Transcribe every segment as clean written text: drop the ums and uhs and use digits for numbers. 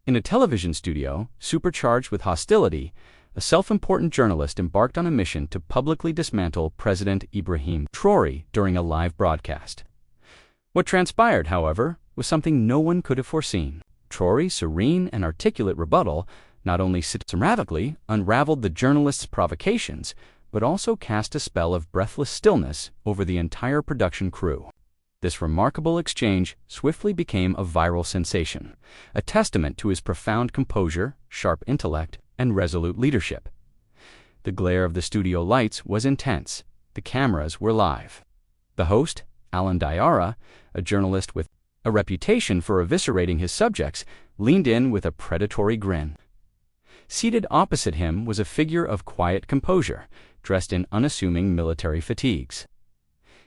In a television studio, supercharged with hostility, a self-important journalist embarked on a mission to publicly dismantle President Ibrahim Traoré during a live broadcast. What transpired, however, was something no one could have foreseen. Traoré's serene and articulate rebuttal not only systematically unraveled the journalist's provocations, but also cast a spell of breathless stillness over the entire production crew. This remarkable exchange swiftly became a viral sensation, a testament to his profound composure, sharp intellect, and resolute leadership. The glare of the studio lights was intense. The cameras were live. The host, Alan Diarra, a journalist with a reputation for eviscerating his subjects, leaned in with a predatory grin. Seated opposite him was a figure of quiet composure, dressed in unassuming military fatigues.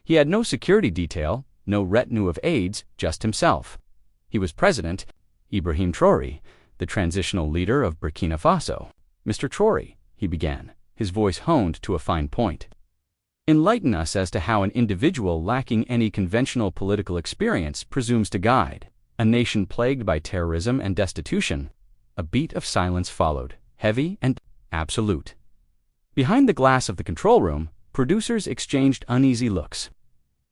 He had no security detail, no retinue of aides, just himself. He was President Ibrahim Traoré, the transitional leader of Burkina Faso. "Mr. Traoré," he began, his voice honed to a fine point, "enlighten us as to how an individual lacking any conventional political experience presumes to guide a nation plagued by terrorism and destitution." A beat of silence followed, heavy and absolute. Behind the glass of the control room, producers exchanged uneasy looks.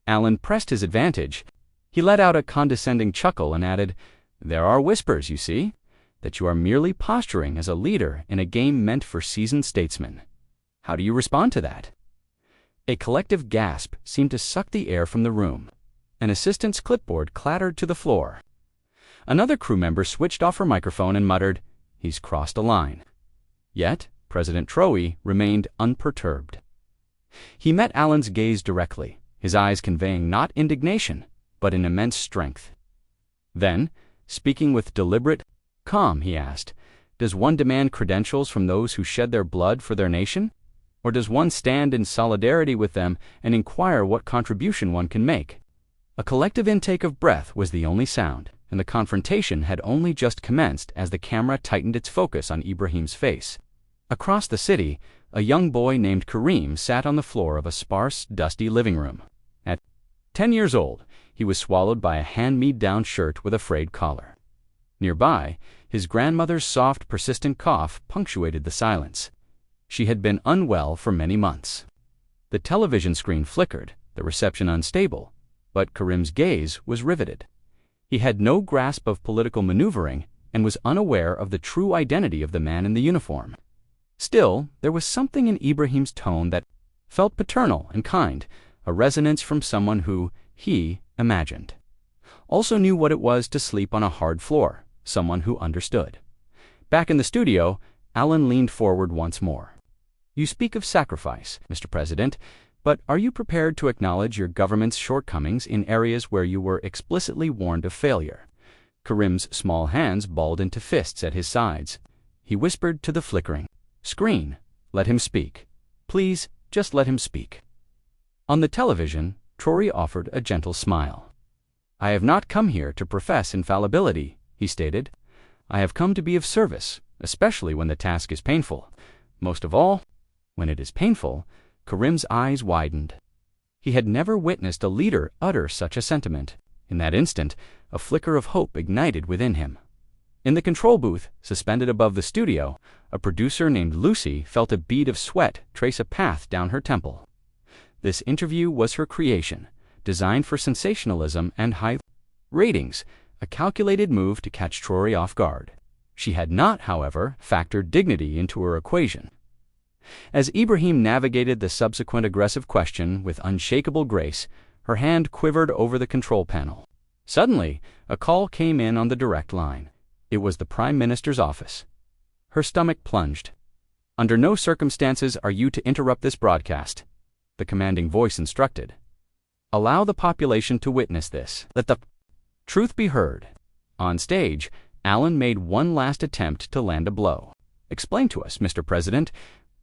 Alan pressed his advantage. He let out a condescending chuckle and added, "There are whispers, you see, that you are merely posturing as a leader in a game meant for seasoned statesmen. How do you respond to that?" A collective gasp seemed to suck the air from the room. An assistant's clipboard clattered to the floor. Another crew member switched off her microphone and muttered, "He's crossed a line." Yet, President Traoré remained unperturbed. He met Alan's gaze directly, his eyes conveying not indignation, but an immense strength. Then, speaking with deliberate calm, he asked, "Does one demand credentials from those who shed their blood for their nation? Or does one stand in solidarity with them and inquire what contribution one can make?" A collective intake of breath was the only sound, and the confrontation had only just commenced as the camera tightened its focus on Ibrahim's face. Across the city, a young boy named Karim sat on the floor of a sparse, dusty living room. At 10 years old, he was swallowed by a hand-me-down shirt with a frayed collar. Nearby, his grandmother's soft, persistent cough punctuated the silence. She had been unwell for many months. The television screen flickered, the reception unstable, but Karim's gaze was riveted. He had no grasp of political maneuvering and was unaware of the true identity of the man in the uniform. Still, there was something in Ibrahim's tone that felt paternal and kind, a resonance from someone who, he imagined, also knew what it was to sleep on a hard floor, someone who understood. Back in the studio, Alan leaned forward once more. "You speak of sacrifice, Mr. President, but are you prepared to acknowledge your government's shortcomings in areas where you were explicitly warned of failure?" Karim's small hands balled into fists at his sides. He whispered to the flickering screen, "Let him speak. Please, just let him speak." On the television, Traoré offered a gentle smile. "I have not come here to profess infallibility," he stated. "I have come to be of service, especially when the task is painful. Most of all, when it is painful." Karim's eyes widened. He had never witnessed a leader utter such a sentiment. In that instant, a flicker of hope ignited within him. In the control booth, suspended above the studio, a producer named Lucy felt a bead of sweat trace a path down her temple. This interview was her creation, designed for sensationalism and high ratings, a calculated move to catch Traoré off guard. She had not, however, factored dignity into her equation. As Ibrahim navigated the subsequent aggressive question with unshakable grace, her hand quivered over the control panel. Suddenly, a call came in on the direct line. It was the Prime Minister's office. Her stomach plunged. "Under no circumstances are you to interrupt this broadcast," the commanding voice instructed. "Allow the population to witness this. Let the truth be heard." On stage, Alan made one last attempt to land a blow. "Explain to us, Mr. President,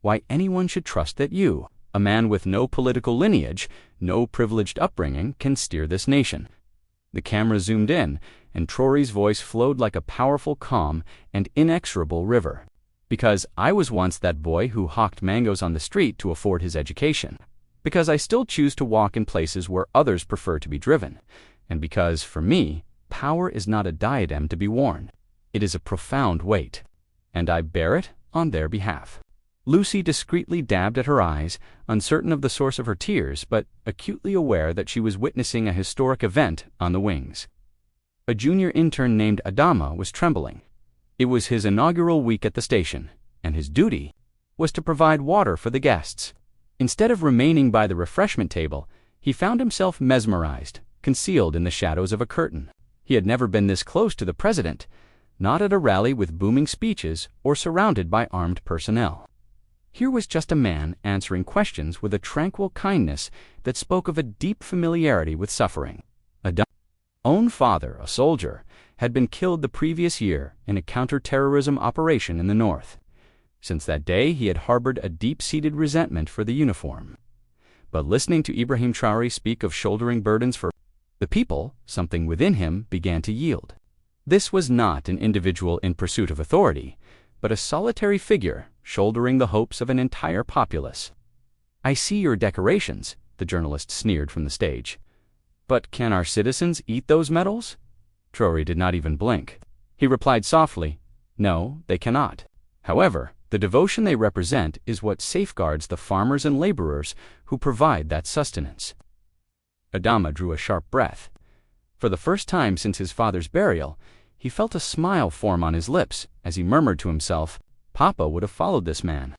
why anyone should trust that you, a man with no political lineage, no privileged upbringing, can steer this nation." The camera zoomed in, and Traoré's voice flowed like a powerful, calm, and inexorable river. "Because I was once that boy who hawked mangoes on the street to afford his education. Because I still choose to walk in places where others prefer to be driven. And because, for me, power is not a diadem to be worn. It is a profound weight, and I bear it on their behalf." Lucy discreetly dabbed at her eyes, uncertain of the source of her tears, but acutely aware that she was witnessing a historic event on the wings. A junior intern named Adama was trembling. It was his inaugural week at the station, and his duty was to provide water for the guests. Instead of remaining by the refreshment table, he found himself mesmerized, concealed in the shadows of a curtain. He had never been this close to the president, not at a rally with booming speeches or surrounded by armed personnel. Here was just a man answering questions with a tranquil kindness that spoke of a deep familiarity with suffering. Adama's own father, a soldier, had been killed the previous year in a counter-terrorism operation in the north. Since that day, he had harbored a deep-seated resentment for the uniform. But listening to Ibrahim Traoré speak of shouldering burdens for the people, something within him began to yield. This was not an individual in pursuit of authority, but a solitary figure shouldering the hopes of an entire populace. "I see your decorations," the journalist sneered from the stage. "But can our citizens eat those medals?" Traoré did not even blink. He replied softly, "No, they cannot. However, the devotion they represent is what safeguards the farmers and laborers who provide that sustenance." Adama drew a sharp breath. For the first time since his father's burial, he felt a smile form on his lips as he murmured to himself, "Papa would have followed this man."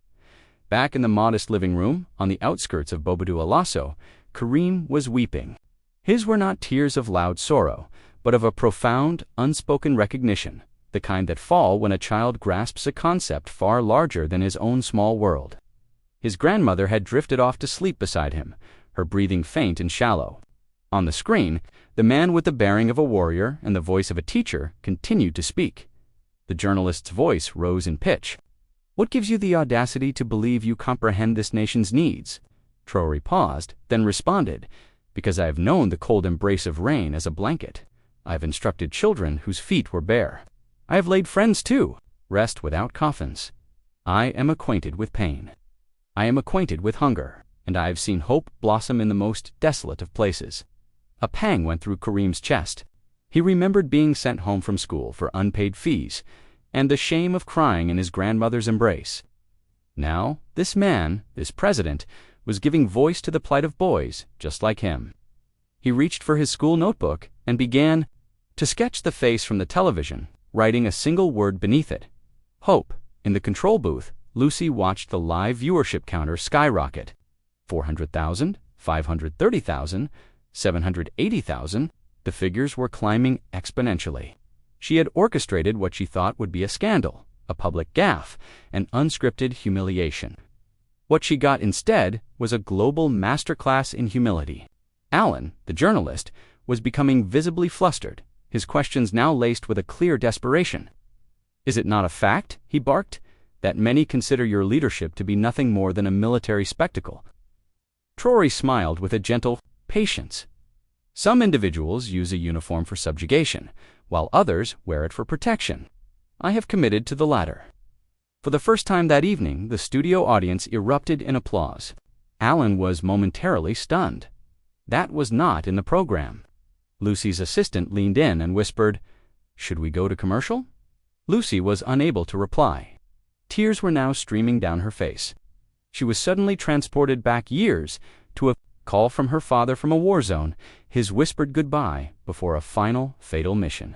Back in the modest living room, on the outskirts of Bobadou Alasso, Karim was weeping. His were not tears of loud sorrow, but of a profound, unspoken recognition, the kind that fall when a child grasps a concept far larger than his own small world. His grandmother had drifted off to sleep beside him, her breathing faint and shallow. On the screen, the man with the bearing of a warrior and the voice of a teacher continued to speak. The journalist's voice rose in pitch. "What gives you the audacity to believe you comprehend this nation's needs?" Traoré paused, then responded, "Because I have known the cold embrace of rain as a blanket. I have instructed children whose feet were bare. I have laid friends too, rest without coffins. I am acquainted with pain. I am acquainted with hunger, and I have seen hope blossom in the most desolate of places." A pang went through Karim's chest. He remembered being sent home from school for unpaid fees, and the shame of crying in his grandmother's embrace. Now, this man, this president, was giving voice to the plight of boys just like him. He reached for his school notebook and began to sketch the face from the television, writing a single word beneath it. Hope. In the control booth, Lucy watched the live viewership counter skyrocket. 400,000, 530,000, 780,000, the figures were climbing exponentially. She had orchestrated what she thought would be a scandal, a public gaffe, an unscripted humiliation. What she got instead was a global masterclass in humility. Alan, the journalist, was becoming visibly flustered, his questions now laced with a clear desperation. "Is it not a fact," he barked, "that many consider your leadership to be nothing more than a military spectacle?" Traoré smiled with a gentle patience. "Some individuals use a uniform for subjugation, while others wear it for protection. I have committed to the latter." For the first time that evening, the studio audience erupted in applause. Alan was momentarily stunned. That was not in the program. Lucy's assistant leaned in and whispered, "Should we go to commercial?" Lucy was unable to reply. Tears were now streaming down her face. She was suddenly transported back years to a call from her father from a war zone, his whispered goodbye before a final, fatal mission.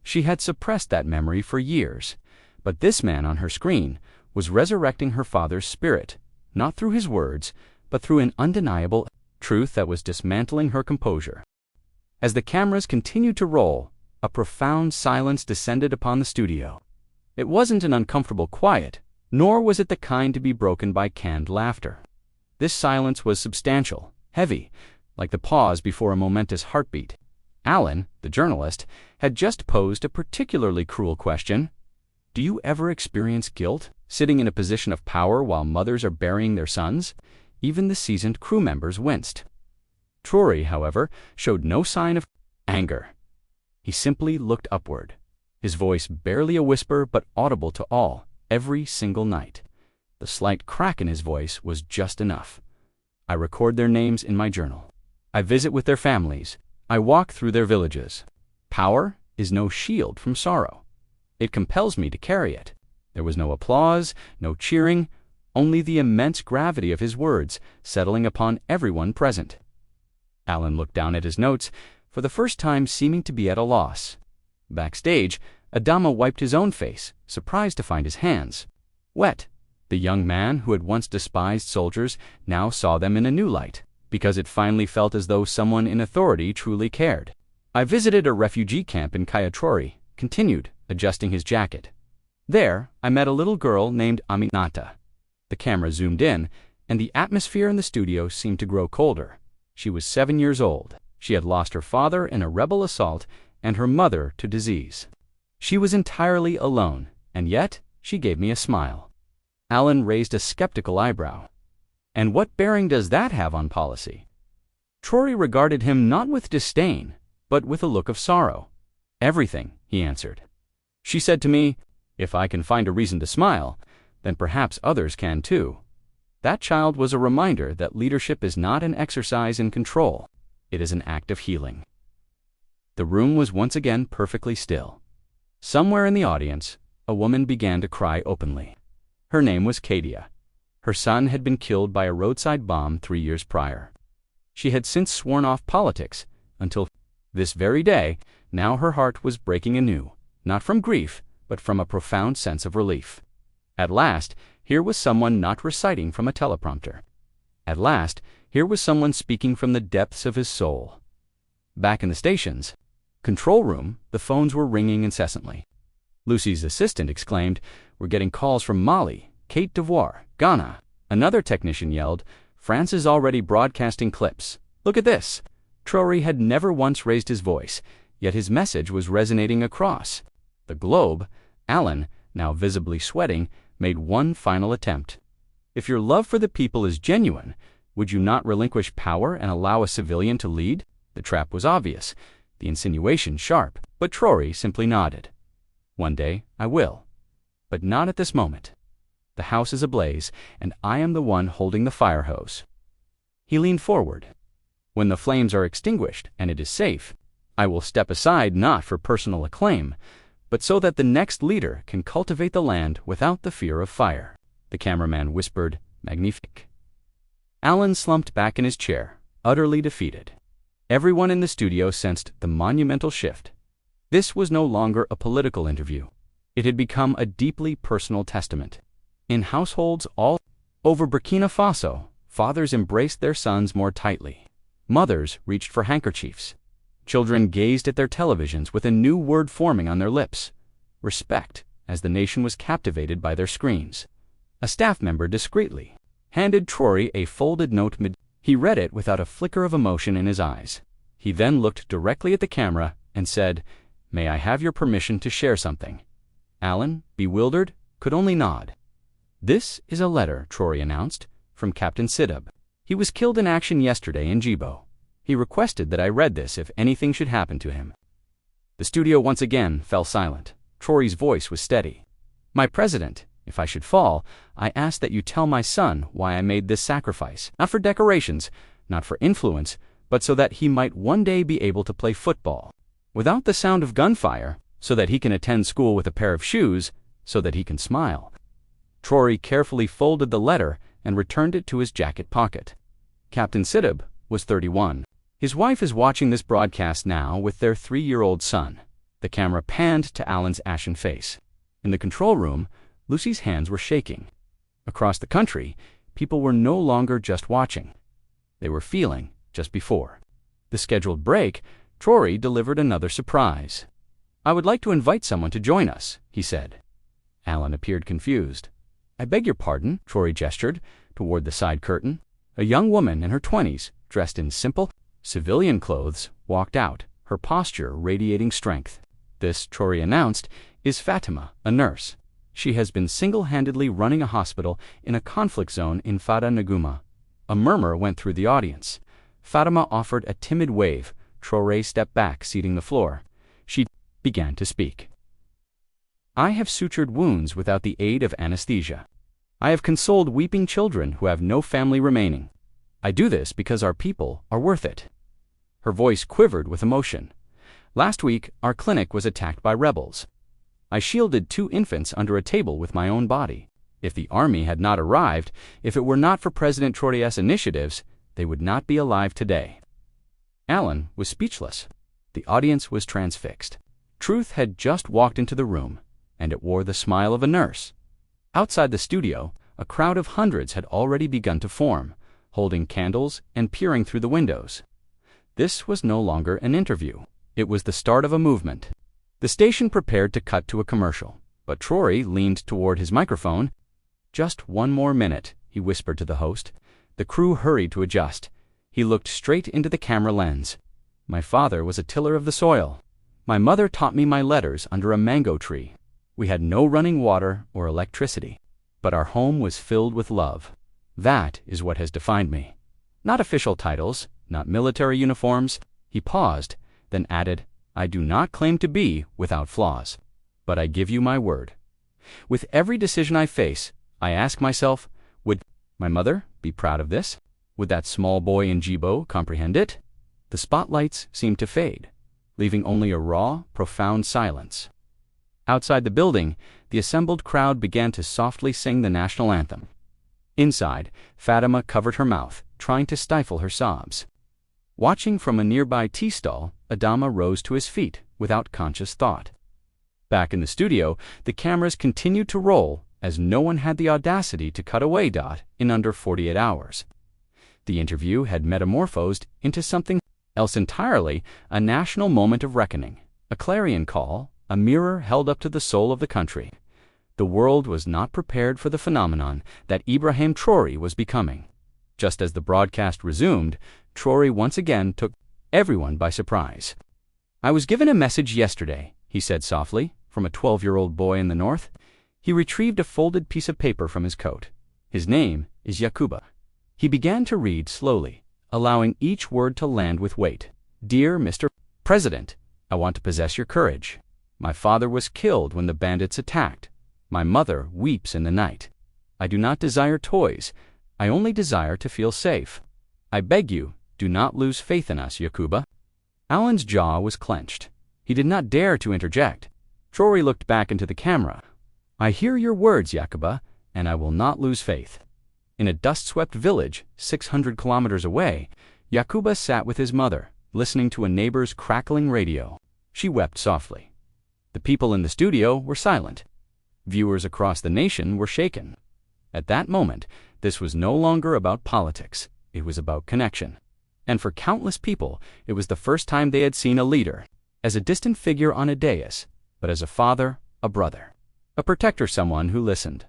She had suppressed that memory for years, but this man on her screen was resurrecting her father's spirit, not through his words, but through an undeniable truth that was dismantling her composure. As the cameras continued to roll, a profound silence descended upon the studio. It wasn't an uncomfortable quiet, nor was it the kind to be broken by canned laughter. This silence was substantial, heavy, like the pause before a momentous heartbeat. Alan, the journalist, had just posed a particularly cruel question. "Do you ever experience guilt, sitting in a position of power while mothers are burying their sons?" Even the seasoned crew members winced. Traoré, however, showed no sign of anger. He simply looked upward, his voice barely a whisper but audible to all, every single night. The slight crack in his voice was just enough. "I record their names in my journal. I visit with their families. I walk through their villages. Power is no shield from sorrow. It compels me to carry it." There was no applause, no cheering, only the immense gravity of his words settling upon everyone present. Alan looked down at his notes, for the first time seeming to be at a loss. Backstage, Adama wiped his own face, surprised to find his hands wet. The young man who had once despised soldiers now saw them in a new light, because it finally felt as though someone in authority truly cared. "I visited a refugee camp in Kayatrori," continued, adjusting his jacket. "There, I met a little girl named Aminata." The camera zoomed in, and the atmosphere in the studio seemed to grow colder. She was 7 years old. She had lost her father in a rebel assault and her mother to disease. She was entirely alone, and yet she gave me a smile. Alan raised a skeptical eyebrow. "And what bearing does that have on policy?" Traoré regarded him not with disdain, but with a look of sorrow. "Everything," he answered. "She said to me, 'If I can find a reason to smile, then perhaps others can too.' That child was a reminder that leadership is not an exercise in control. It is an act of healing." The room was once again perfectly still. Somewhere in the audience, a woman began to cry openly. Her name was Kadia. Her son had been killed by a roadside bomb 3 years prior. She had since sworn off politics until this very day. Now her heart was breaking anew, not from grief, but from a profound sense of relief. At last, here was someone not reciting from a teleprompter. At last, here was someone speaking from the depths of his soul. Back in the station's control room, the phones were ringing incessantly. Lucy's assistant exclaimed, "We're getting calls from Mali, Cote d'Ivoire, Ghana." Another technician yelled, "France is already broadcasting clips. Look at this." Traoré had never once raised his voice, yet his message was resonating across the globe. Alan, now visibly sweating, made one final attempt. "If your love for the people is genuine, would you not relinquish power and allow a civilian to lead?" The trap was obvious, the insinuation sharp, but Traoré simply nodded. "One day I will, but not at this moment. The house is ablaze, and I am the one holding the fire hose." He leaned forward. "When the flames are extinguished and it is safe, I will step aside not for personal acclaim, but so that the next leader can cultivate the land without the fear of fire." The cameraman whispered, "Magnifique." Alan slumped back in his chair, utterly defeated. Everyone in the studio sensed the monumental shift. This was no longer a political interview. It had become a deeply personal testament. In households all over Burkina Faso, fathers embraced their sons more tightly. Mothers reached for handkerchiefs. Children gazed at their televisions with a new word forming on their lips: respect, as the nation was captivated by their screens. A staff member discreetly handed Traoré a folded note He read it without a flicker of emotion in his eyes. He then looked directly at the camera and said, "May I have your permission to share something?" Alan, bewildered, could only nod. "This is a letter," Traoré announced, "from Captain Sidab. He was killed in action yesterday in Djibo. He requested that I read this if anything should happen to him." The studio once again fell silent. Traoré's voice was steady. "My president, if I should fall, I ask that you tell my son why I made this sacrifice, not for decorations, not for influence, but so that he might one day be able to play football without the sound of gunfire, so that he can attend school with a pair of shoes, so that he can smile." Traoré carefully folded the letter and returned it to his jacket pocket. Captain Sidab was 31. His wife is watching this broadcast now with their 3-year-old son. The camera panned to Alan's ashen face. In the control room, Lucy's hands were shaking. Across the country, people were no longer just watching. They were feeling just before the scheduled break. Traoré delivered another surprise. "I would like to invite someone to join us," he said. Alan appeared confused. "I beg your pardon," Traoré gestured toward the side curtain. A young woman in her 20s, dressed in simple, civilian clothes, walked out, her posture radiating strength. "This," Traoré announced, "is Fatima, a nurse. She has been single-handedly running a hospital in a conflict zone in Fada Nguma." A murmur went through the audience. Fatima offered a timid wave. Traoré stepped back, ceding the floor. She began to speak. "I have sutured wounds without the aid of anesthesia. I have consoled weeping children who have no family remaining. I do this because our people are worth it." Her voice quivered with emotion. "Last week, our clinic was attacked by rebels. I shielded 2 infants under a table with my own body. If the army had not arrived, if it were not for President Traoré's initiatives, they would not be alive today." Alan was speechless. The audience was transfixed. Truth had just walked into the room, and it wore the smile of a nurse. Outside the studio, a crowd of hundreds had already begun to form, holding candles and peering through the windows. This was no longer an interview. It was the start of a movement. The station prepared to cut to a commercial, but Traoré leaned toward his microphone. "Just one more minute," he whispered to the host. The crew hurried to adjust. He looked straight into the camera lens. "My father was a tiller of the soil. My mother taught me my letters under a mango tree. We had no running water or electricity, but our home was filled with love. That is what has defined me. Not official titles, not military uniforms." He paused, then added, "I do not claim to be without flaws, but I give you my word. With every decision I face, I ask myself, would my mother be proud of this? Would that small boy in Jibo comprehend it?" The spotlights seemed to fade, leaving only a raw, profound silence. Outside the building, the assembled crowd began to softly sing the national anthem. Inside, Fatima covered her mouth, trying to stifle her sobs. Watching from a nearby tea stall, Adama rose to his feet without conscious thought. Back in the studio, the cameras continued to roll as no one had the audacity to cut away in under 48 hours. The interview had metamorphosed into something else entirely, a national moment of reckoning, a clarion call, a mirror held up to the soul of the country. The world was not prepared for the phenomenon that Ibrahim Traoré was becoming. Just as the broadcast resumed, Traoré once again took everyone by surprise. "I was given a message yesterday," he said softly, from a 12-year-old boy in the north. He retrieved a folded piece of paper from his coat. "His name is Yakuba." He began to read slowly, allowing each word to land with weight. "Dear Mr. President, I want to possess your courage. My father was killed when the bandits attacked. My mother weeps in the night. I do not desire toys. I only desire to feel safe. I beg you, do not lose faith in us, Yakuba." Alan's jaw was clenched. He did not dare to interject. Traoré looked back into the camera. "I hear your words, Yakuba, and I will not lose faith." In a dust-swept village 600 kilometers away, Yakuba sat with his mother, listening to a neighbor's crackling radio. She wept softly. The people in the studio were silent. Viewers across the nation were shaken. At that moment, this was no longer about politics. It was about connection. And for countless people, it was the first time they had seen a leader, as a distant figure on a dais, but as a father, a brother, a protector, someone who listened.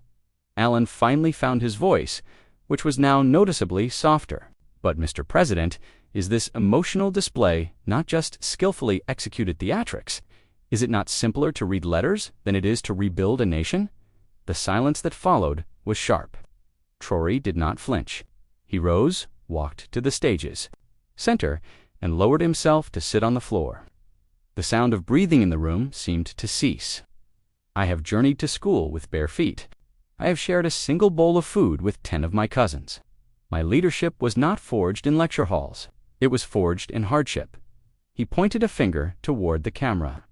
Alan finally found his voice, which was now noticeably softer. "But, Mr. President, is this emotional display not just skillfully executed theatrics? Is it not simpler to read letters than it is to rebuild a nation?" The silence that followed was sharp. Traoré did not flinch. He rose, walked to the stage's center, and lowered himself to sit on the floor. The sound of breathing in the room seemed to cease. "I have journeyed to school with bare feet. I have shared a single bowl of food with 10 of my cousins. My leadership was not forged in lecture halls. It was forged in hardship." He pointed a finger toward the camera.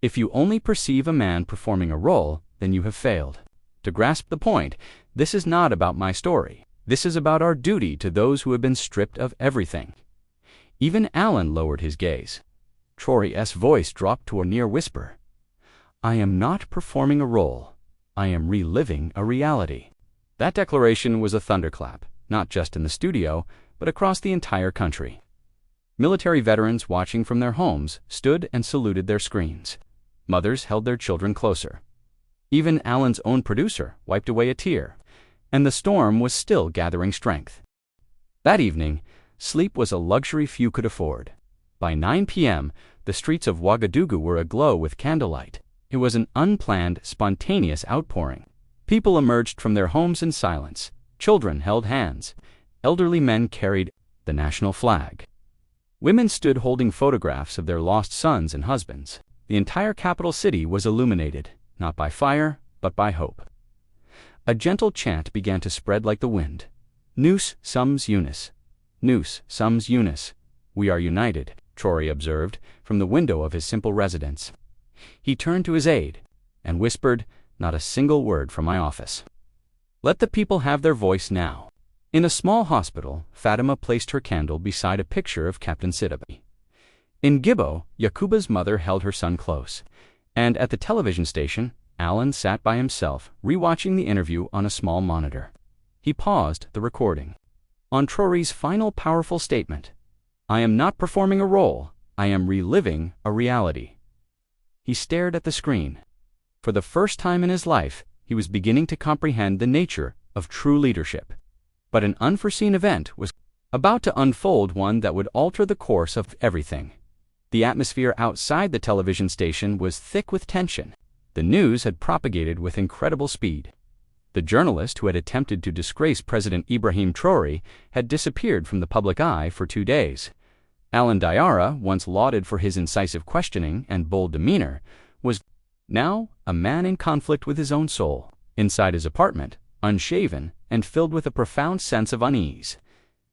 "If you only perceive a man performing a role, then you have failed. To grasp the point, this is not about my story. This is about our duty to those who have been stripped of everything." Even Alan lowered his gaze. Traoré's voice dropped to a near whisper. "I am not performing a role. I am reliving a reality." That declaration was a thunderclap, not just in the studio, but across the entire country. Military veterans watching from their homes stood and saluted their screens. Mothers held their children closer. Even Alan's own producer wiped away a tear, and the storm was still gathering strength. That evening, sleep was a luxury few could afford. By 9 p.m., the streets of Ouagadougou were aglow with candlelight. It was an unplanned, spontaneous outpouring. People emerged from their homes in silence. Children held hands. Elderly men carried the national flag. Women stood holding photographs of their lost sons and husbands. The entire capital city was illuminated, not by fire, but by hope. A gentle chant began to spread like the wind. "Nous sommes unis. Nous sommes unis. We are united," Traoré observed from the window of his simple residence. He turned to his aide. and whispered, "Not a single word from my office. Let the people have their voice now." In a small hospital, Fatima placed her candle beside a picture of Captain Sidibe. In Gibbo, Yakuba's mother held her son close, and at the television station, Alan sat by himself, rewatching the interview on a small monitor. He paused the recording. On Traoré's final powerful statement, "I am not performing a role, I am reliving a reality." He stared at the screen. For the first time in his life, he was beginning to comprehend the nature of true leadership. But an unforeseen event was about to unfold, one that would alter the course of everything. The atmosphere outside the television station was thick with tension. The news had propagated with incredible speed. The journalist who had attempted to disgrace President Ibrahim Traoré had disappeared from the public eye for 2 days. Alan Diarra, once lauded for his incisive questioning and bold demeanor, was now a man in conflict with his own soul. Inside his apartment, unshaven and filled with a profound sense of unease,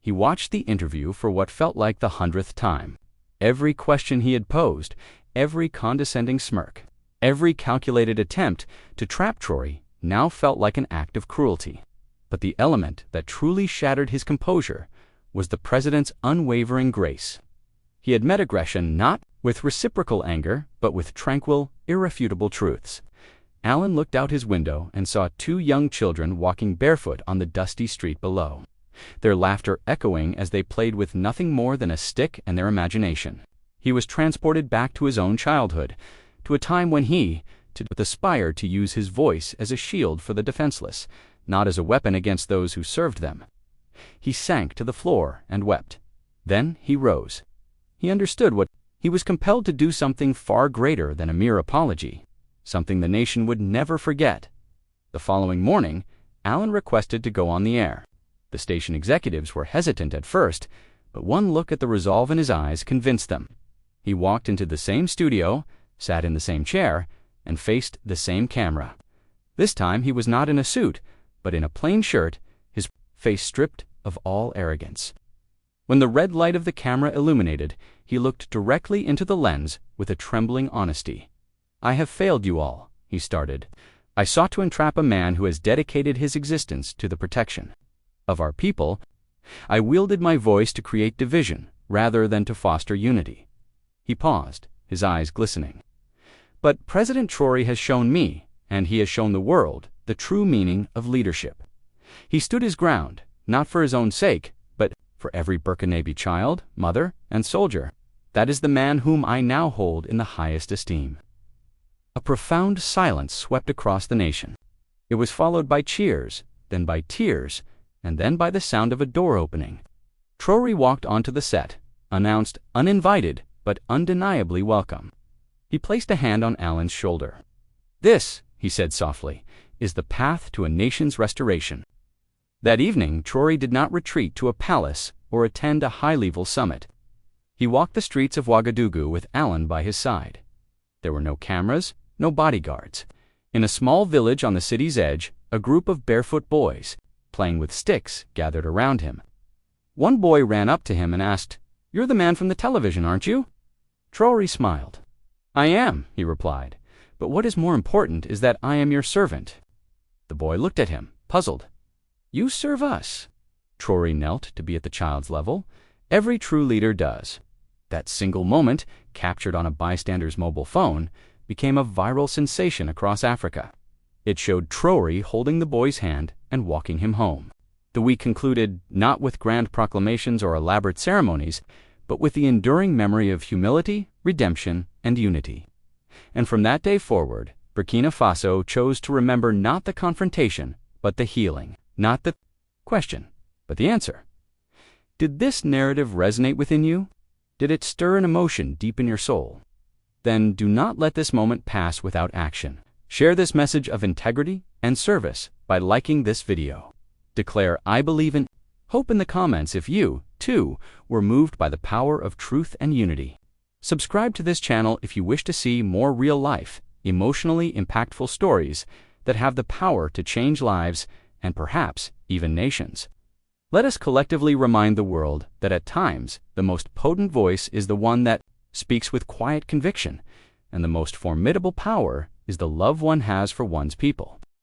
he watched the interview for what felt like the 100th time. Every question he had posed, every condescending smirk, every calculated attempt to trap Traoré now felt like an act of cruelty. But the element that truly shattered his composure was the president's unwavering grace. He had met aggression not with reciprocal anger, but with tranquil, irrefutable truths. Alan looked out his window and saw 2 young children walking barefoot on the dusty street below, their laughter echoing as they played with nothing more than a stick and their imagination. He was transported back to his own childhood, to a time when he aspired to use his voice as a shield for the defenseless, not as a weapon against those who served them. He sank to the floor and wept. Then he rose. He understood what he was compelled to do, something far greater than a mere apology, something the nation would never forget. The following morning, Alan requested to go on the air. The station executives were hesitant at first, but one look at the resolve in his eyes convinced them. He walked into the same studio, sat in the same chair, and faced the same camera. This time he was not in a suit, but in a plain shirt, his face stripped of all arrogance. When the red light of the camera illuminated, he looked directly into the lens with a trembling honesty. "I have failed you all," he started. "I sought to entrap a man who has dedicated his existence to the protection of our people. I wielded my voice to create division rather than to foster unity." He paused, his eyes glistening. "But President Traoré has shown me, and he has shown the world, the true meaning of leadership. He stood his ground, not for his own sake, but for every Burkinabe child, mother, and soldier. That is the man whom I now hold in the highest esteem." A profound silence swept across the nation. It was followed by cheers, then by tears, and then by the sound of a door opening. Traoré walked onto the set, announced uninvited but undeniably welcome. He placed a hand on Alan's shoulder. "This," he said softly, "is the path to a nation's restoration." That evening, Traoré did not retreat to a palace or attend a high-level summit. He walked the streets of Ouagadougou with Alan by his side. There were no cameras, no bodyguards. In a small village on the city's edge, a group of barefoot boys, playing with sticks, gathered around him. One boy ran up to him and asked, "You're the man from the television, aren't you?" Traoré smiled. "I am," he replied, "but what is more important is that I am your servant." The boy looked at him, puzzled. "You serve us." Traoré knelt to be at the child's level. Every true leader does. That single moment, captured on a bystander's mobile phone, became a viral sensation across Africa. It showed Traoré holding the boy's hand and walking him home. The week concluded not with grand proclamations or elaborate ceremonies, but with the enduring memory of humility, redemption, and unity. And from that day forward, Burkina Faso chose to remember not the confrontation, but the healing, not the question, but the answer. Did this narrative resonate within you? Did it stir an emotion deep in your soul? Then do not let this moment pass without action. Share this message of integrity and service by liking this video. Declare "I believe in" hope in the comments if you, too, were moved by the power of truth and unity. Subscribe to this channel if you wish to see more real-life, emotionally impactful stories that have the power to change lives and perhaps even nations. Let us collectively remind the world that at times the most potent voice is the one that speaks with quiet conviction, and the most formidable power is the love one has for one's people.